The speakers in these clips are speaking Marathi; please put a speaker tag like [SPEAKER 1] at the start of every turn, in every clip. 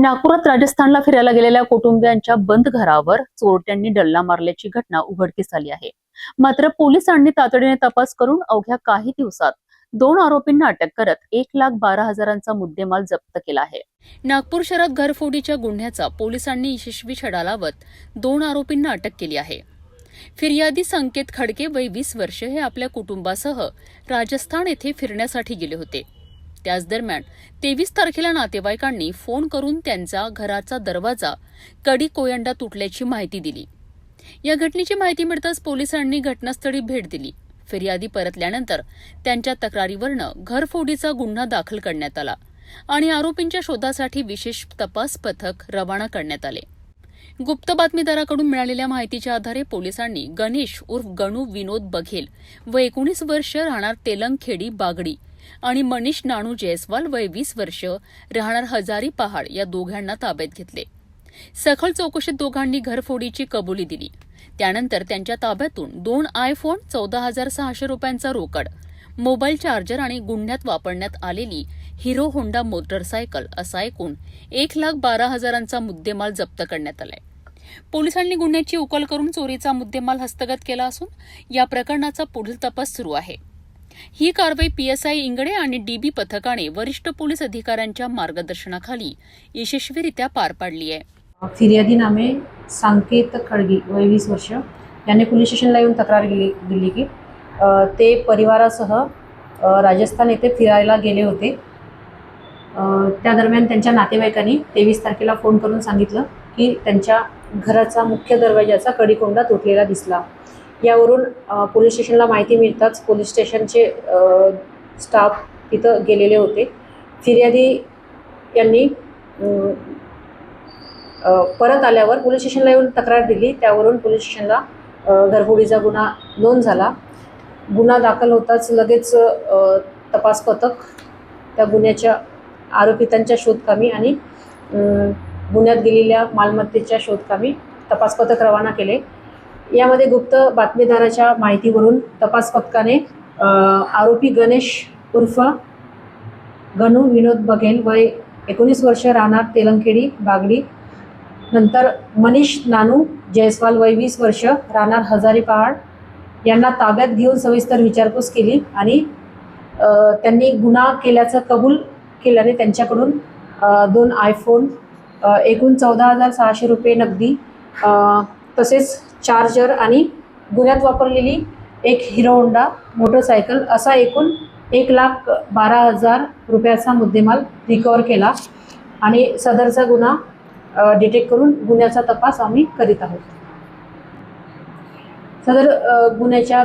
[SPEAKER 1] नागपुरात राजस्थानला फिरायला गेलेल्या कुटुंबियांच्या बंद घरावर चोरट्यांनी डल्ला मारल्याची घटना उघडकीस आली आहे। मात्र पोलिसांनी तातडीने तपास करून अवघ्या काही दिवसात 2 आरोपींना अटक करत 1,12,000चा मुद्देमाल जप्त केला आहे। नागपूर शहरात घरफोडीच्या गुन्ह्याचा पोलिसांनी यशस्वी छडा लावत 2 आरोपींना अटक केली आहे। फिर्यादी संकेत खडके वय 20 वर्ष हे आपल्या कुटुंबासह राजस्थान येथे फिरण्यासाठी गेले होते। त्याच दरम्यान 23 तारखेला नातेवाईकांनी फोन करून त्यांचा घराचा दरवाजा कडी कोयंडा तुटल्याची माहिती दिली। या घटनेची माहिती मिळताच पोलिसांनी घटनास्थळी भेट दिली। फिर्यादी परतल्यानंतर त्यांच्या तक्रारीवरनं घरफोडीचा गुन्हा दाखल करण्यात आला आणि आरोपींच्या शोधासाठी विशेष तपास पथक रवाना करण्यात आले। गुप्त बातमीदाराकडून मिळालेल्या माहितीच्या आधारे पोलिसांनी गणेश उर्फ गणू विनोद बघेल व 19 वर्ष राहणार तेलंगखेडी बागडी आणि मनीष नानू जयस्वाल वय 20 वर्ष राहणार हजारी पहाड या दोघांना ताब्यात घेतले। सखोल चौकशीत दोघांनी घरफोडीची कबुली दिली। त्यानंतर त्यांच्या ताब्यातून 2 आयफोन, 14,600 रुपयांचा रोकड, मोबाईल चार्जर आणि गुन्ह्यात वापरण्यात आलेली हिरो होंडा मोटरसायकल असा एकूण 1,12,000चा मुद्देमाल जप्त करण्यात आलाय। पोलिसांनी गुन्ह्याची उकल करून चोरीचा मुद्देमाल हस्तगत केला असून या प्रकरणाचा पुढील तपास सुरू आहे। ही कारवाई PSI इंगडे आणि DB पथकाने वरिष्ठ पोलीस अधिकाऱ्यांच्या मार्गदर्शनाखाली यशस्वीरित्या पार पाडली आहे।
[SPEAKER 2] फिर्यादी नामे संकेत खडगे वय 20 वर्ष यांनी पोलीस स्टेशनला येऊन तक्रार दिली की ते परिवारासह राजस्थान येथे फिरायला गेले होते। त्या दरम्यान त्यांच्या नातेवाईकांनी 23 तारखेला फोन करून सांगितलं की त्यांच्या घराचा मुख्य दरवाजाचा कडिकोंडा तुटलेला दिसला। यावरून पोलीस स्टेशनला माहिती मिळताच पोलीस स्टेशनचे स्टाफ तिथं गेलेले होते। फिर्यादी यांनी परत आल्यावर पोलीस स्टेशनला येऊन तक्रार दिली। त्यावरून पोलीस स्टेशनला घरफोडीचा गुन्हा नोंद झाला। गुन्हा दाखल होताच लगेच तपास पथक त्या गुन्ह्याच्या आरोपितांच्या शोधकामी आणि गुन्ह्यात गेलेल्या मालमत्तेच्या शोधकामी तपास पथक रवाना केले। यामध्ये गुप्त बातमीदाराच्या माहितीवरून तपास पथकाने आरोपी गणेश उर्फ गणू विनोद बघेल वय 19 वर्ष राहणार तेलंगखेडी बागडी, नंतर मनीष नानू जयस्वाल वय 20 वर्ष राहणार हजारी पहाड यांना ताब्यात घेऊन सविस्तर विचारपूस केली आणि त्यांनी गुन्हा केल्याचं कबूल केल्याने त्यांच्याकडून 2 आयफोन, एकूण 14,600 रुपये नगदी, तसेच चार्जर आणि गुन्ह्यात वापरलेली एक हिरो होंडा मोटरसायकल असा एकूण 1,12,000 रुपयाचा मुद्देमाल रिकव्हर केला आणि सदरचा गुन्हा डिटेक्ट करून गुन्ह्याचा तपास आम्ही करीत आहोत। सदर गुन्ह्याच्या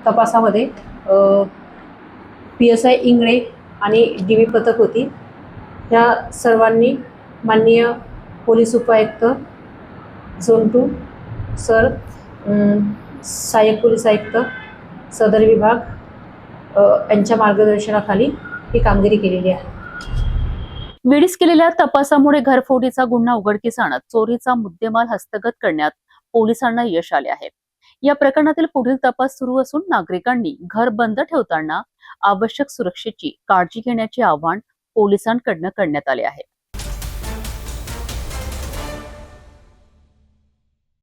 [SPEAKER 2] तपासामध्ये PSI इंगळे आणि DB पथक होती। या सर्वांनी माननीय पोलीस उपायुक्त झोन 2 सर, सहाय्यक पोलीस आयुक्त सदर विभाग यांच्या मार्गदर्शनाखाली ही कामगिरी केलेली आहे।
[SPEAKER 1] वेळीच केलेल्या तपासामुळे घरफोडीचा गुन्हा उघडकीस आणत चोरीचा मुद्देमाल हस्तगत करण्यात पोलिसांना यश आले आहे। या प्रकरणातील पुढील तपास सुरू असून नागरिकांनी घर बंद ठेवताना आवश्यक सुरक्षेची काळजी घेण्याचे आवाहन पोलिसांकडून करण्यात आले आहे।